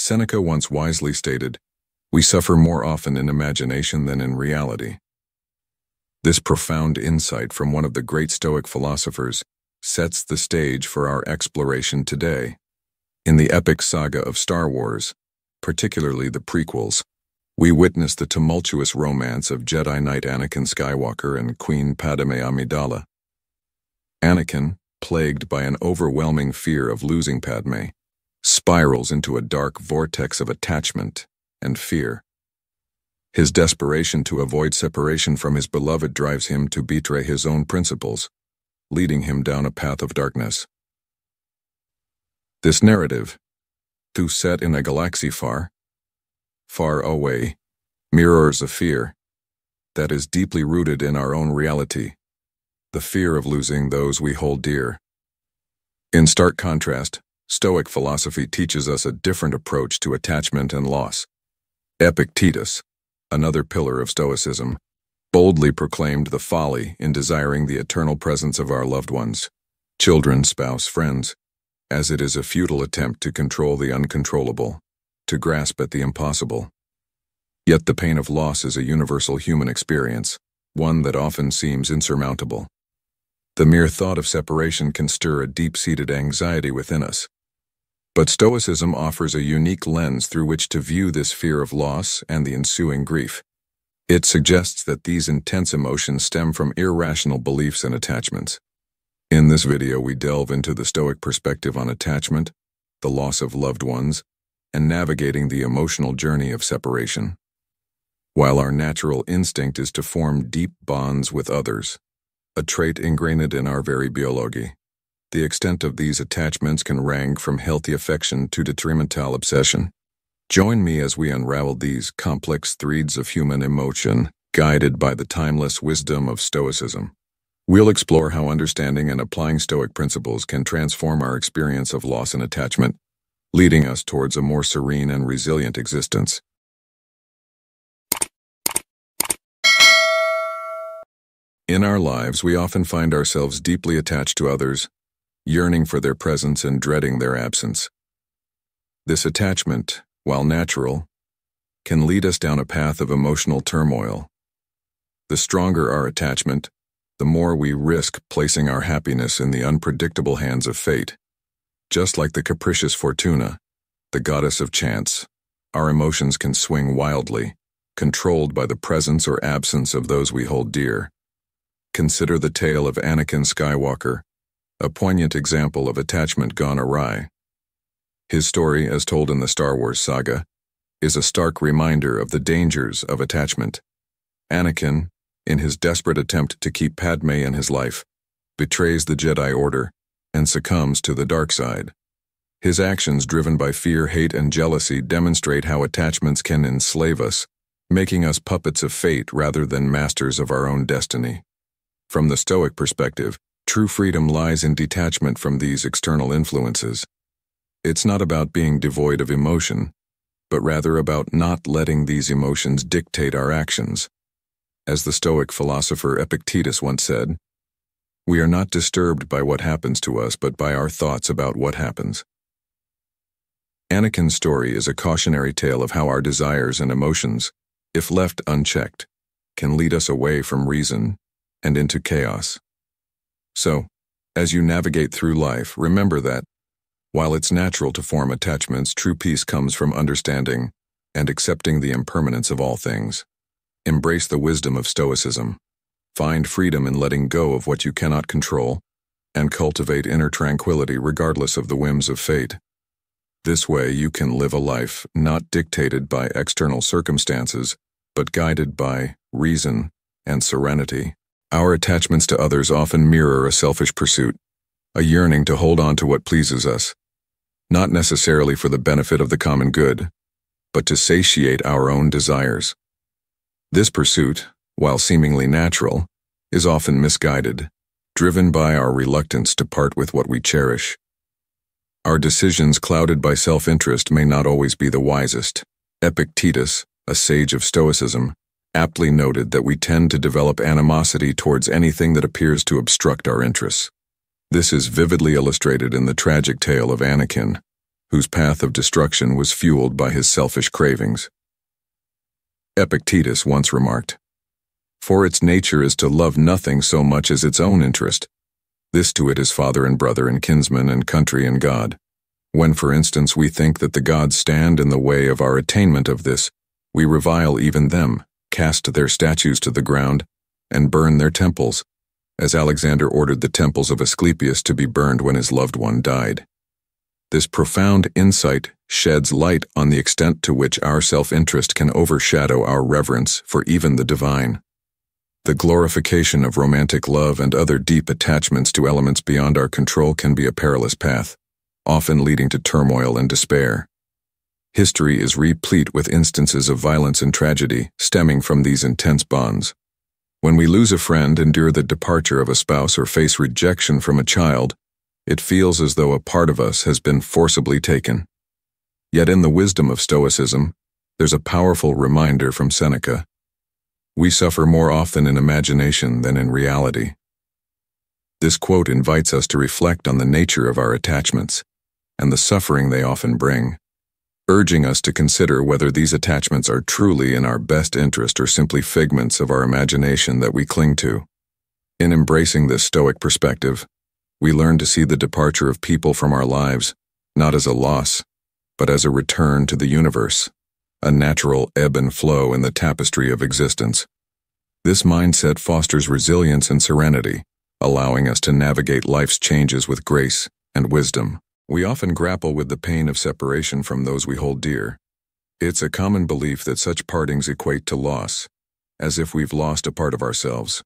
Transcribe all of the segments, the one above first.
Seneca once wisely stated, "We suffer more often in imagination than in reality." This profound insight from one of the great Stoic philosophers sets the stage for our exploration today. In the epic saga of Star Wars, particularly the prequels, we witness the tumultuous romance of Jedi Knight Anakin Skywalker and Queen Padme Amidala. Anakin, plagued by an overwhelming fear of losing Padme, spirals into a dark vortex of attachment and fear. His desperation to avoid separation from his beloved drives him to betray his own principles, leading him down a path of darkness. This narrative, though set in a galaxy far, far away, mirrors a fear that is deeply rooted in our own reality, the fear of losing those we hold dear. In stark contrast, Stoic philosophy teaches us a different approach to attachment and loss. Epictetus, another pillar of Stoicism, boldly proclaimed the folly in desiring the eternal presence of our loved ones, children, spouse, friends, as it is a futile attempt to control the uncontrollable, to grasp at the impossible. Yet the pain of loss is a universal human experience, one that often seems insurmountable. The mere thought of separation can stir a deep-seated anxiety within us. But Stoicism offers a unique lens through which to view this fear of loss and the ensuing grief. It suggests that these intense emotions stem from irrational beliefs and attachments. In this video, we delve into the Stoic perspective on attachment, the loss of loved ones, and navigating the emotional journey of separation. While our natural instinct is to form deep bonds with others, a trait ingrained in our very biology, the extent of these attachments can range from healthy affection to detrimental obsession. Join me as we unravel these complex threads of human emotion, guided by the timeless wisdom of Stoicism. We'll explore how understanding and applying Stoic principles can transform our experience of loss and attachment, leading us towards a more serene and resilient existence. In our lives, we often find ourselves deeply attached to others, yearning for their presence and dreading their absence. This attachment, while natural, can lead us down a path of emotional turmoil. The stronger our attachment, the more we risk placing our happiness in the unpredictable hands of fate. Just like the capricious Fortuna, the goddess of chance, our emotions can swing wildly, controlled by the presence or absence of those we hold dear. Consider the tale of Anakin Skywalker, a poignant example of attachment gone awry. His story, as told in the Star Wars saga, is a stark reminder of the dangers of attachment. Anakin, in his desperate attempt to keep Padme in his life, betrays the Jedi Order and succumbs to the dark side. His actions, driven by fear, hate, and jealousy, demonstrate how attachments can enslave us, making us puppets of fate rather than masters of our own destiny. From the Stoic perspective, true freedom lies in detachment from these external influences. It's not about being devoid of emotion, but rather about not letting these emotions dictate our actions. As the Stoic philosopher Epictetus once said, "We are not disturbed by what happens to us, but by our thoughts about what happens." Anakin's story is a cautionary tale of how our desires and emotions, if left unchecked, can lead us away from reason and into chaos. So, as you navigate through life, remember that, while it's natural to form attachments, true peace comes from understanding and accepting the impermanence of all things. Embrace the wisdom of Stoicism. Find freedom in letting go of what you cannot control, and cultivate inner tranquility regardless of the whims of fate. This way, you can live a life not dictated by external circumstances, but guided by reason and serenity. Our attachments to others often mirror a selfish pursuit, a yearning to hold on to what pleases us, not necessarily for the benefit of the common good, but to satiate our own desires. This pursuit, while seemingly natural, is often misguided, driven by our reluctance to part with what we cherish. Our decisions clouded by self-interest may not always be the wisest. Epictetus, a sage of Stoicism, aptly noted that we tend to develop animosity towards anything that appears to obstruct our interests. This is vividly illustrated in the tragic tale of Anakin, whose path of destruction was fueled by his selfish cravings. Epictetus once remarked, "For its nature is to love nothing so much as its own interest. This to it is father and brother and kinsman and country and God. When, for instance, we think that the gods stand in the way of our attainment of this, we revile even them, cast their statues to the ground, and burn their temples, as Alexander ordered the temples of Asclepius to be burned when his loved one died." This profound insight sheds light on the extent to which our self-interest can overshadow our reverence for even the divine. The glorification of romantic love and other deep attachments to elements beyond our control can be a perilous path, often leading to turmoil and despair. History is replete with instances of violence and tragedy stemming from these intense bonds. When we lose a friend, endure the departure of a spouse, or face rejection from a child, it feels as though a part of us has been forcibly taken. Yet in the wisdom of Stoicism, there's a powerful reminder from Seneca. We suffer more often in imagination than in reality. This quote invites us to reflect on the nature of our attachments and the suffering they often bring, urging us to consider whether these attachments are truly in our best interest or simply figments of our imagination that we cling to. In embracing this Stoic perspective, we learn to see the departure of people from our lives not as a loss, but as a return to the universe, a natural ebb and flow in the tapestry of existence. This mindset fosters resilience and serenity, allowing us to navigate life's changes with grace and wisdom. We often grapple with the pain of separation from those we hold dear. It's a common belief that such partings equate to loss, as if we've lost a part of ourselves.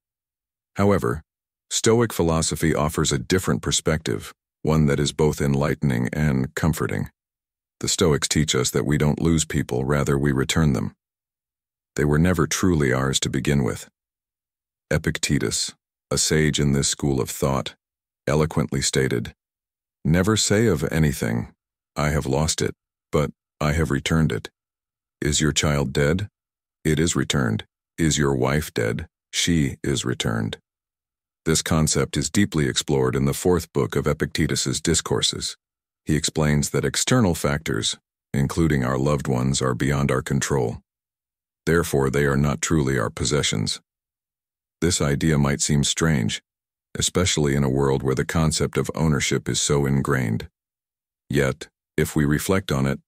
However, Stoic philosophy offers a different perspective, one that is both enlightening and comforting. The Stoics teach us that we don't lose people, rather we return them. They were never truly ours to begin with. Epictetus, a sage in this school of thought, eloquently stated, "Never say of anything, 'I have lost it,' but 'I have returned it.' Is your child dead? It is returned. Is your wife dead? She is returned." This concept is deeply explored in the fourth book of Epictetus's Discourses. He explains that external factors, including our loved ones, are beyond our control. Therefore, they are not truly our possessions. This idea might seem strange, especially in a world where the concept of ownership is so ingrained. Yet, if we reflect on it,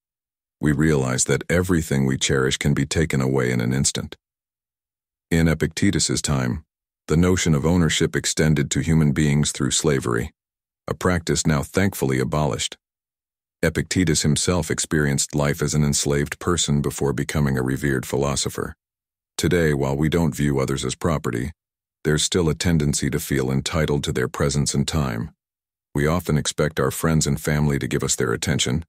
we realize that everything we cherish can be taken away in an instant. In Epictetus's time, the notion of ownership extended to human beings through slavery, a practice now thankfully abolished. Epictetus himself experienced life as an enslaved person before becoming a revered philosopher. Today, while we don't view others as property, there's still a tendency to feel entitled to their presence and time. We often expect our friends and family to give us their attention,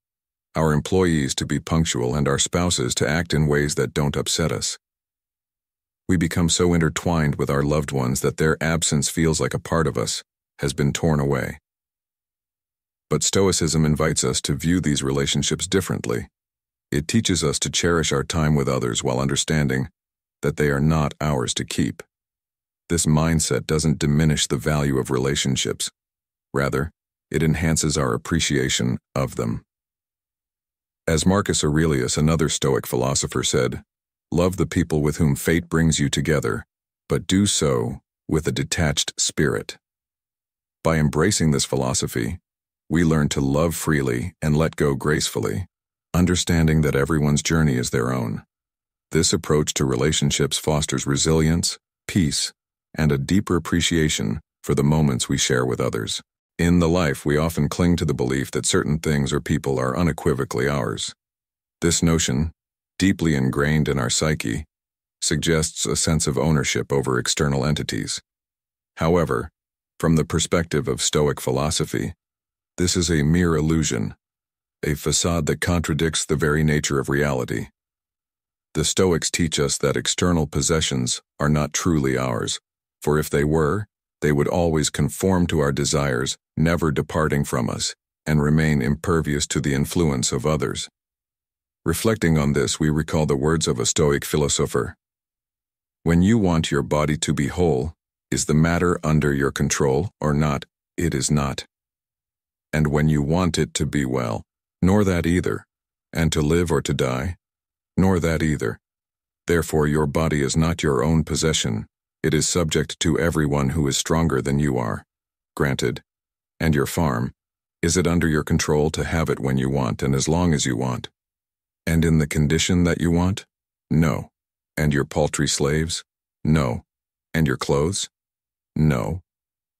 our employees to be punctual, and our spouses to act in ways that don't upset us. We become so intertwined with our loved ones that their absence feels like a part of us has been torn away. But Stoicism invites us to view these relationships differently. It teaches us to cherish our time with others while understanding that they are not ours to keep. This mindset doesn't diminish the value of relationships. Rather, it enhances our appreciation of them. As Marcus Aurelius, another Stoic philosopher, said, "Love the people with whom fate brings you together, but do so with a detached spirit." By embracing this philosophy, we learn to love freely and let go gracefully, understanding that everyone's journey is their own. This approach to relationships fosters resilience, peace, and a deeper appreciation for the moments we share with others. In the life, we often cling to the belief that certain things or people are unequivocally ours. This notion, deeply ingrained in our psyche, suggests a sense of ownership over external entities. However, from the perspective of Stoic philosophy, this is a mere illusion, a facade that contradicts the very nature of reality. The Stoics teach us that external possessions are not truly ours, for if they were, they would always conform to our desires, never departing from us, and remain impervious to the influence of others. Reflecting on this, we recall the words of a Stoic philosopher. "When you want your body to be whole, is the matter under your control or not? It is not. And when you want it to be well, nor that either. And to live or to die, nor that either. Therefore your body is not your own possession. It is subject to everyone who is stronger than you are. Granted. And your farm, is it under your control to have it when you want and as long as you want? And in the condition that you want? No. And your paltry slaves? No. And your clothes? No.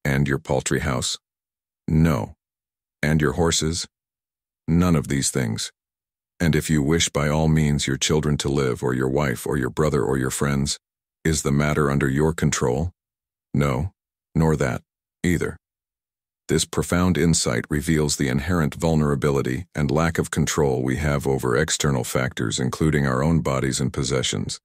And your paltry house? No. And your horses? None of these things. And if you wish by all means your children to live, or your wife, or your brother, or your friends, is the matter under your control? No, nor that, either. This profound insight reveals the inherent vulnerability and lack of control we have over external factors, including our own bodies and possessions.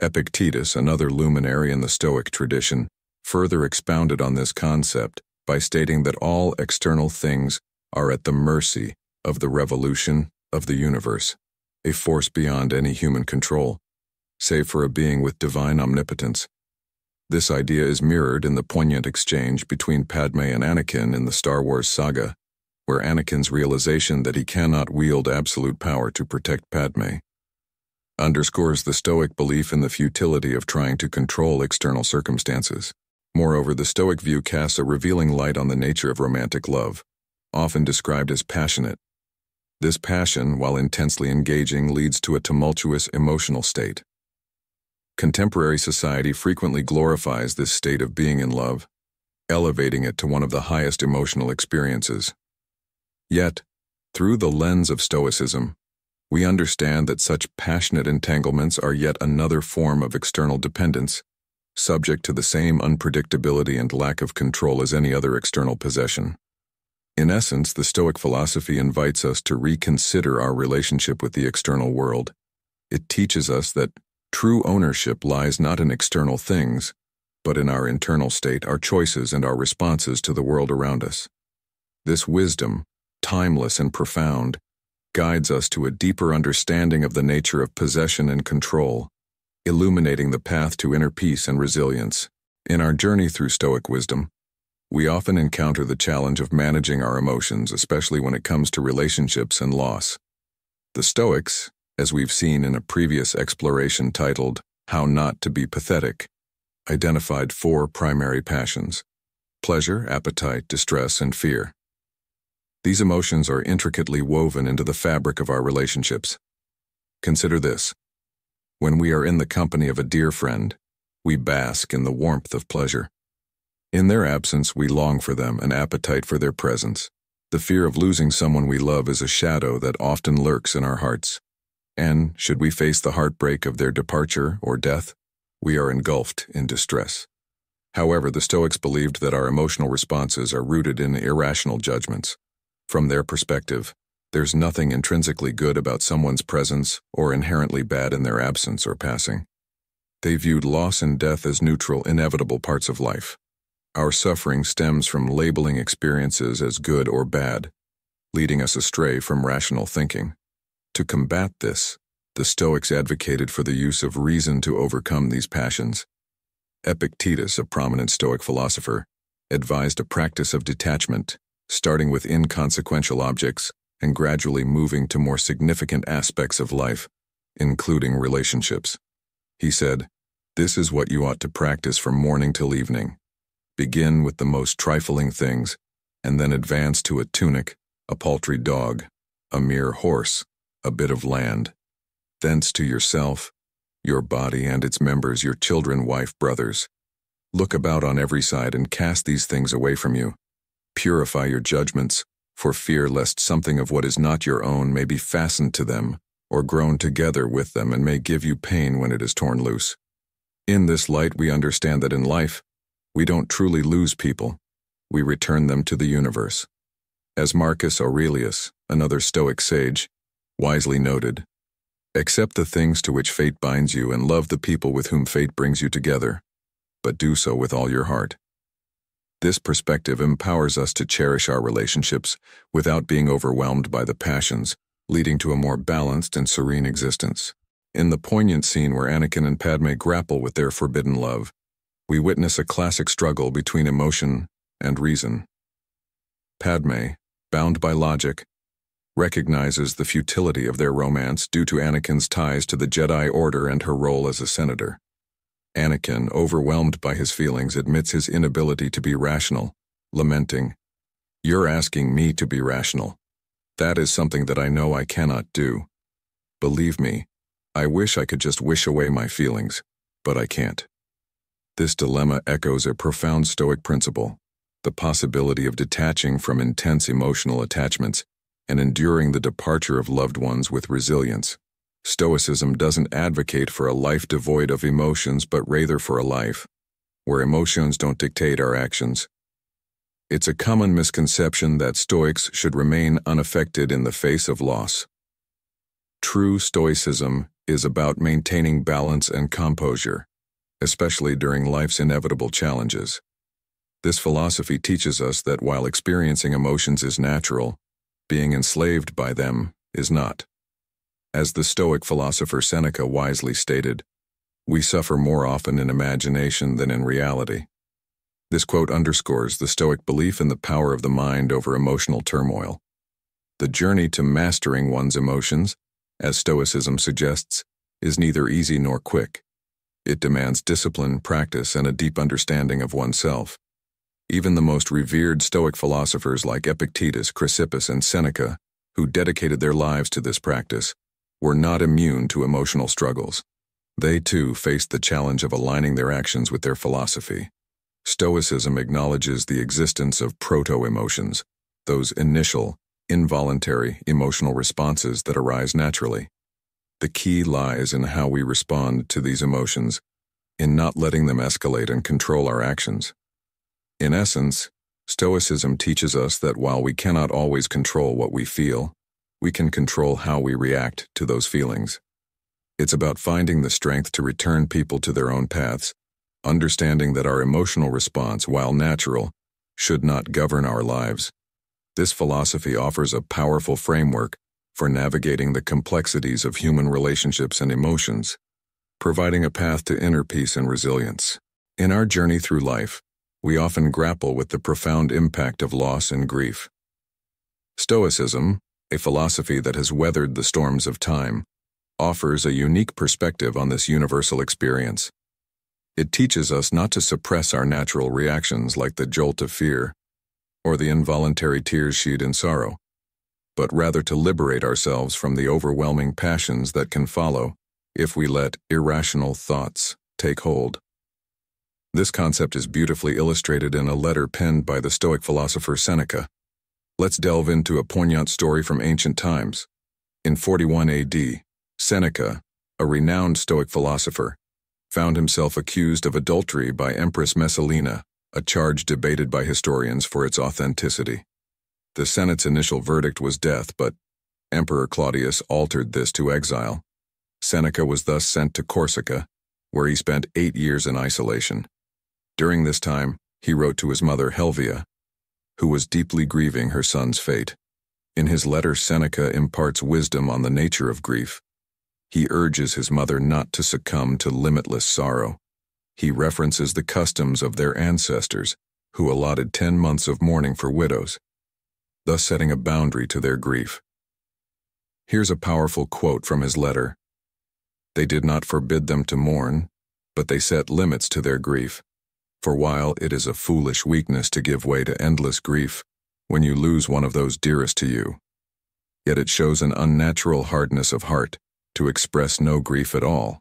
Epictetus, another luminary in the Stoic tradition, further expounded on this concept by stating that all external things are at the mercy of the revolution of the universe, a force beyond any human control, save for a being with divine omnipotence. This idea is mirrored in the poignant exchange between Padme and Anakin in the Star Wars saga, where Anakin's realization that he cannot wield absolute power to protect Padme underscores the Stoic belief in the futility of trying to control external circumstances. Moreover, the Stoic view casts a revealing light on the nature of romantic love, often described as passionate. This passion, while intensely engaging, leads to a tumultuous emotional state. Contemporary society frequently glorifies this state of being in love, elevating it to one of the highest emotional experiences. Yet, through the lens of Stoicism, we understand that such passionate entanglements are yet another form of external dependence, subject to the same unpredictability and lack of control as any other external possession. In essence, the Stoic philosophy invites us to reconsider our relationship with the external world. It teaches us that true ownership lies not in external things, but in our internal state, our choices, and our responses to the world around us. This wisdom, timeless and profound, guides us to a deeper understanding of the nature of possession and control, illuminating the path to inner peace and resilience. In our journey through Stoic wisdom, we often encounter the challenge of managing our emotions, especially when it comes to relationships and loss. The Stoics, as we've seen in a previous exploration titled How Not to Be Pathetic, identified 4 primary passions: pleasure, appetite, distress, and fear. These emotions are intricately woven into the fabric of our relationships. Consider this. When we are in the company of a dear friend, we bask in the warmth of pleasure. In their absence, we long for them, an appetite for their presence. The fear of losing someone we love is a shadow that often lurks in our hearts. And, should we face the heartbreak of their departure or death, we are engulfed in distress. However, the Stoics believed that our emotional responses are rooted in irrational judgments. From their perspective, there's nothing intrinsically good about someone's presence or inherently bad in their absence or passing. They viewed loss and death as neutral, inevitable parts of life. Our suffering stems from labeling experiences as good or bad, leading us astray from rational thinking. To combat this, the Stoics advocated for the use of reason to overcome these passions. Epictetus, a prominent Stoic philosopher, advised a practice of detachment, starting with inconsequential objects and gradually moving to more significant aspects of life, including relationships. He said, "This is what you ought to practice from morning till evening. Begin with the most trifling things, and then advance to a tunic, a paltry dog, a mere horse, a bit of land. Thence to yourself, your body and its members, your children, wife, brothers. Look about on every side and cast these things away from you. Purify your judgments, for fear lest something of what is not your own may be fastened to them, or grown together with them, and may give you pain when it is torn loose." In this light, we understand that in life, we don't truly lose people, we return them to the universe. As Marcus Aurelius, another Stoic sage, wisely noted, "Accept the things to which fate binds you and love the people with whom fate brings you together, but do so with all your heart." This perspective empowers us to cherish our relationships without being overwhelmed by the passions, leading to a more balanced and serene existence. In the poignant scene where Anakin and Padme grapple with their forbidden love, we witness a classic struggle between emotion and reason. Padme, bound by logic, recognizes the futility of their romance due to Anakin's ties to the Jedi Order and her role as a senator. Anakin, overwhelmed by his feelings, admits his inability to be rational, lamenting, "You're asking me to be rational. That is something that I know I cannot do. Believe me, I wish I could just wish away my feelings, but I can't." This dilemma echoes a profound Stoic principle, the possibility of detaching from intense emotional attachments and enduring the departure of loved ones with resilience. Stoicism doesn't advocate for a life devoid of emotions, but rather for a life where emotions don't dictate our actions. It's a common misconception that Stoics should remain unaffected in the face of loss. True Stoicism is about maintaining balance and composure, especially during life's inevitable challenges. This philosophy teaches us that while experiencing emotions is natural, being enslaved by them is not. As the Stoic philosopher Seneca wisely stated, "We suffer more often in imagination than in reality." This quote underscores the Stoic belief in the power of the mind over emotional turmoil. The journey to mastering one's emotions, as Stoicism suggests, is neither easy nor quick. It demands discipline, practice, and a deep understanding of oneself. Even the most revered Stoic philosophers like Epictetus, Chrysippus, and Seneca, who dedicated their lives to this practice, were not immune to emotional struggles. They too faced the challenge of aligning their actions with their philosophy. Stoicism acknowledges the existence of proto-emotions, those initial, involuntary emotional responses that arise naturally. The key lies in how we respond to these emotions, in not letting them escalate and control our actions. In essence, Stoicism teaches us that while we cannot always control what we feel, we can control how we react to those feelings. It's about finding the strength to return people to their own paths, understanding that our emotional response, while natural, should not govern our lives. This philosophy offers a powerful framework for navigating the complexities of human relationships and emotions, providing a path to inner peace and resilience. In our journey through life, we often grapple with the profound impact of loss and grief. Stoicism, a philosophy that has weathered the storms of time, offers a unique perspective on this universal experience. It teaches us not to suppress our natural reactions like the jolt of fear or the involuntary tears shed in sorrow, but rather to liberate ourselves from the overwhelming passions that can follow if we let irrational thoughts take hold. This concept is beautifully illustrated in a letter penned by the Stoic philosopher Seneca. Let's delve into a poignant story from ancient times. In 41 AD, Seneca, a renowned Stoic philosopher, found himself accused of adultery by Empress Messalina, a charge debated by historians for its authenticity. The Senate's initial verdict was death, but Emperor Claudius altered this to exile. Seneca was thus sent to Corsica, where he spent 8 years in isolation. During this time, he wrote to his mother Helvia, who was deeply grieving her son's fate. In his letter, Seneca imparts wisdom on the nature of grief. He urges his mother not to succumb to limitless sorrow. He references the customs of their ancestors, who allotted 10 months of mourning for widows, thus setting a boundary to their grief. Here's a powerful quote from his letter. "They did not forbid them to mourn, but they set limits to their grief. For while it is a foolish weakness to give way to endless grief when you lose one of those dearest to you, yet it shows an unnatural hardness of heart to express no grief at all.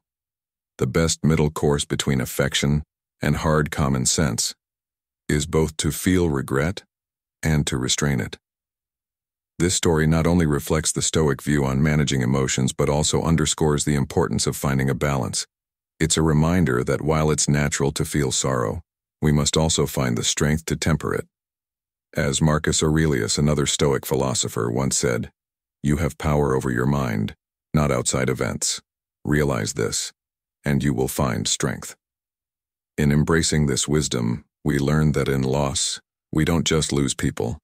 The best middle course between affection and hard common sense is both to feel regret and to restrain it." This story not only reflects the Stoic view on managing emotions, but also underscores the importance of finding a balance. It's a reminder that while it's natural to feel sorrow, we must also find the strength to temper it. As Marcus Aurelius, another Stoic philosopher, once said, "You have power over your mind, not outside events. Realize this, and you will find strength." In embracing this wisdom, we learn that in loss, we don't just lose people.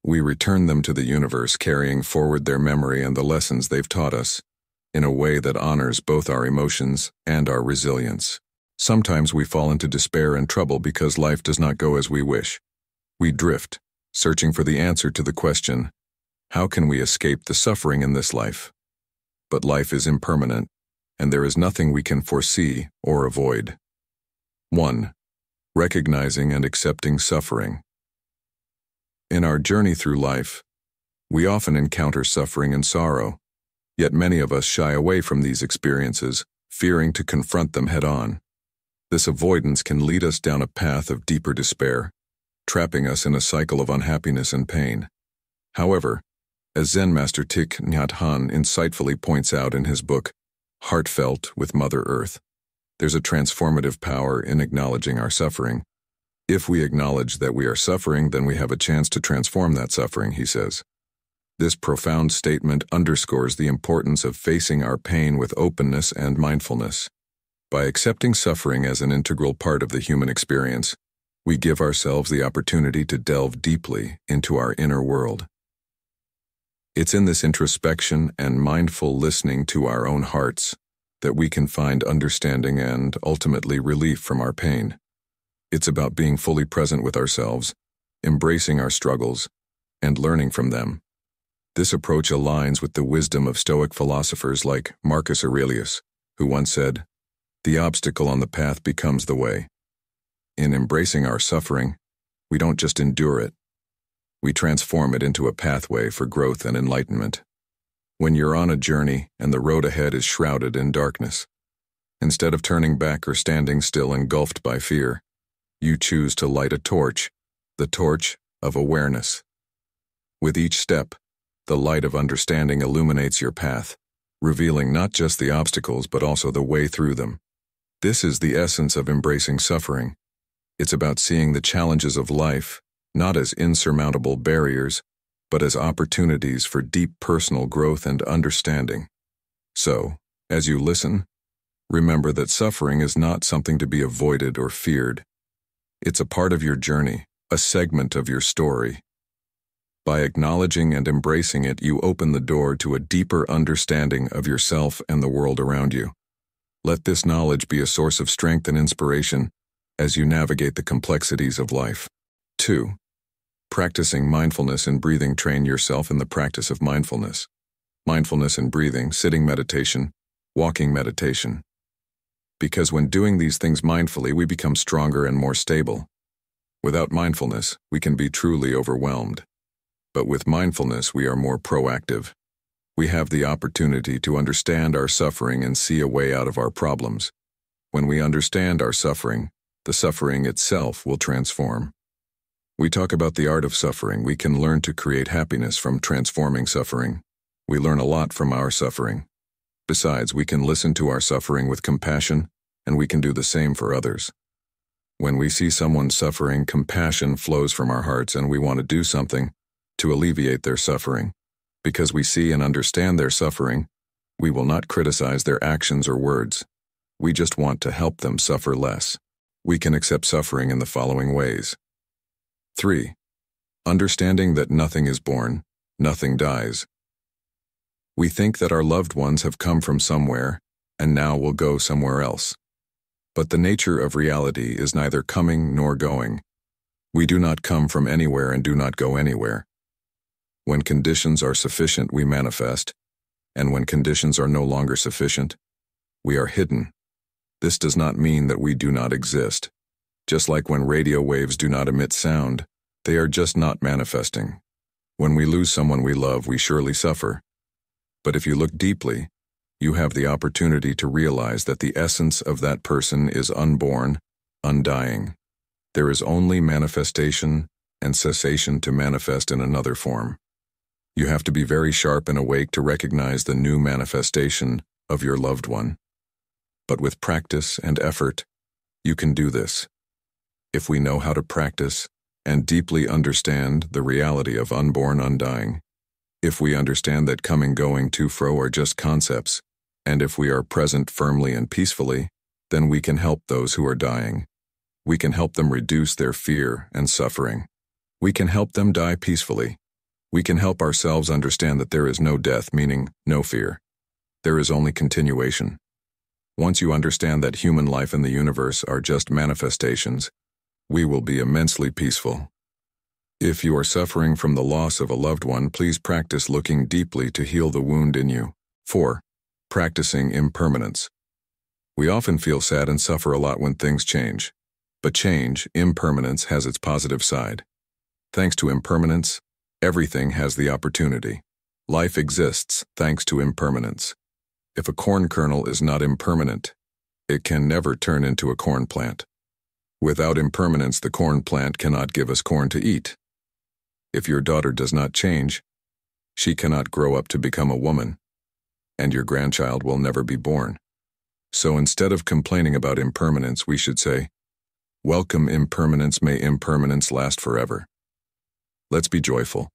We return them to the universe, carrying forward their memory and the lessons they've taught us, in a way that honors both our emotions and our resilience. Sometimes we fall into despair and trouble because life does not go as we wish. We drift, searching for the answer to the question, How can we escape the suffering in this life? But life is impermanent, and there is nothing we can foresee or avoid. 1. Recognizing and accepting suffering. In our journey through life, we often encounter suffering and sorrow, yet many of us shy away from these experiences, fearing to confront them head-on. This avoidance can lead us down a path of deeper despair, trapping us in a cycle of unhappiness and pain. However, as Zen Master Thich Nhat Hanh insightfully points out in his book, Heartfelt with Mother Earth, there's a transformative power in acknowledging our suffering. If we acknowledge that we are suffering, then we have a chance to transform that suffering, he says. This profound statement underscores the importance of facing our pain with openness and mindfulness. By accepting suffering as an integral part of the human experience, we give ourselves the opportunity to delve deeply into our inner world. It's in this introspection and mindful listening to our own hearts that we can find understanding and, ultimately, relief from our pain. It's about being fully present with ourselves, embracing our struggles, and learning from them. This approach aligns with the wisdom of Stoic philosophers like Marcus Aurelius, who once said, "The obstacle on the path becomes the way." In embracing our suffering, we don't just endure it. We transform it into a pathway for growth and enlightenment. When you're on a journey and the road ahead is shrouded in darkness, instead of turning back or standing still engulfed by fear, you choose to light a torch, the torch of awareness. With each step, the light of understanding illuminates your path, revealing not just the obstacles but also the way through them. This is the essence of embracing suffering. It's about seeing the challenges of life not as insurmountable barriers, but as opportunities for deep personal growth and understanding. So, as you listen, remember that suffering is not something to be avoided or feared. It's a part of your journey, a segment of your story. By acknowledging and embracing it, you open the door to a deeper understanding of yourself and the world around you. Let this knowledge be a source of strength and inspiration as you navigate the complexities of life. 2. Practicing mindfulness and breathing. Train yourself in the practice of mindfulness. Mindfulness and breathing, sitting meditation, walking meditation. Because when doing these things mindfully, we become stronger and more stable. Without mindfulness, we can be truly overwhelmed. But with mindfulness, we are more proactive. We have the opportunity to understand our suffering and see a way out of our problems. When we understand our suffering, the suffering itself will transform. We talk about the art of suffering. We can learn to create happiness from transforming suffering. We learn a lot from our suffering. Besides, we can listen to our suffering with compassion, and we can do the same for others. When we see someone suffering, compassion flows from our hearts, and we want to do something to alleviate their suffering. Because we see and understand their suffering, we will not criticize their actions or words. We just want to help them suffer less. We can accept suffering in the following ways. 3. Understanding that nothing is born, nothing dies. We think that our loved ones have come from somewhere, and now will go somewhere else. But the nature of reality is neither coming nor going. We do not come from anywhere and do not go anywhere. When conditions are sufficient, we manifest, and when conditions are no longer sufficient, we are hidden. This does not mean that we do not exist. Just like when radio waves do not emit sound, they are just not manifesting. When we lose someone we love, we surely suffer. But if you look deeply, you have the opportunity to realize that the essence of that person is unborn, undying. There is only manifestation and cessation to manifest in another form. You have to be very sharp and awake to recognize the new manifestation of your loved one. But with practice and effort, you can do this. If we know how to practice and deeply understand the reality of unborn undying, if we understand that coming, going, to, fro are just concepts, and if we are present firmly and peacefully, then we can help those who are dying. We can help them reduce their fear and suffering. We can help them die peacefully. We can help ourselves understand that there is no death, meaning no fear. There is only continuation. Once you understand that human life and the universe are just manifestations, we will be immensely peaceful. If you are suffering from the loss of a loved one, please practice looking deeply to heal the wound in you. 4. Practicing impermanence. We often feel sad and suffer a lot when things change. But change, impermanence, has its positive side. Thanks to impermanence, everything has the opportunity. Life exists thanks to impermanence. If a corn kernel is not impermanent, it can never turn into a corn plant. Without impermanence, the corn plant cannot give us corn to eat. If your daughter does not change, she cannot grow up to become a woman, and your grandchild will never be born. So instead of complaining about impermanence, we should say, "Welcome impermanence, may impermanence last forever." Let's be joyful.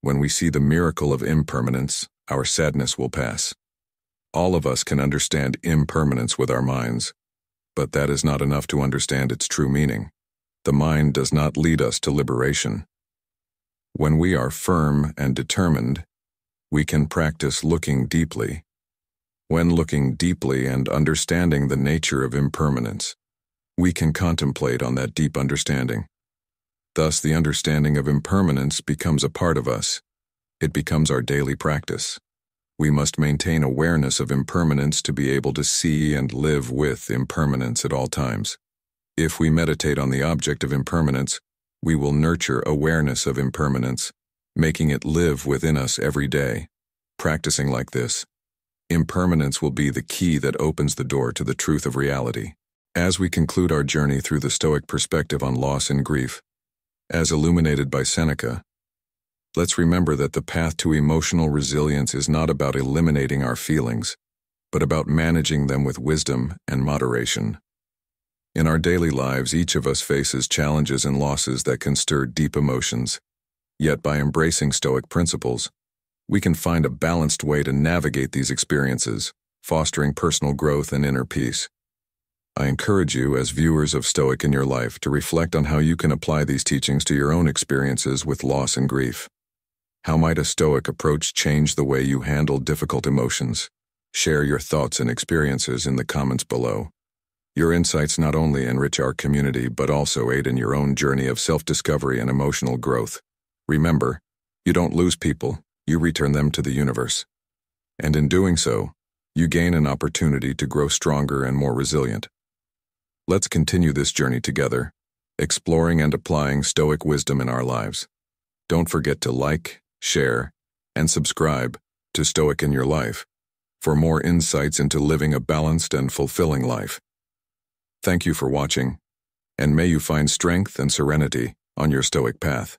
When we see the miracle of impermanence, our sadness will pass. All of us can understand impermanence with our minds, but that is not enough to understand its true meaning. The mind does not lead us to liberation. When we are firm and determined, we can practice looking deeply. When looking deeply and understanding the nature of impermanence, we can contemplate on that deep understanding. Thus, the understanding of impermanence becomes a part of us. It becomes our daily practice. We must maintain awareness of impermanence to be able to see and live with impermanence at all times. If we meditate on the object of impermanence, we will nurture awareness of impermanence, making it live within us every day. Practicing like this, impermanence will be the key that opens the door to the truth of reality. As we conclude our journey through the Stoic perspective on loss and grief, as illuminated by Seneca, let's remember that the path to emotional resilience is not about eliminating our feelings, but about managing them with wisdom and moderation. In our daily lives, each of us faces challenges and losses that can stir deep emotions. Yet by embracing Stoic principles, we can find a balanced way to navigate these experiences, fostering personal growth and inner peace. I encourage you, as viewers of Stoic in Your Life, to reflect on how you can apply these teachings to your own experiences with loss and grief. How might a Stoic approach change the way you handle difficult emotions? Share your thoughts and experiences in the comments below. Your insights not only enrich our community, but also aid in your own journey of self-discovery and emotional growth. Remember, you don't lose people, you return them to the universe. And in doing so, you gain an opportunity to grow stronger and more resilient. Let's continue this journey together, exploring and applying Stoic wisdom in our lives. Don't forget to like, share, and subscribe to Stoic in Your Life for more insights into living a balanced and fulfilling life. Thank you for watching, and may you find strength and serenity on your Stoic path.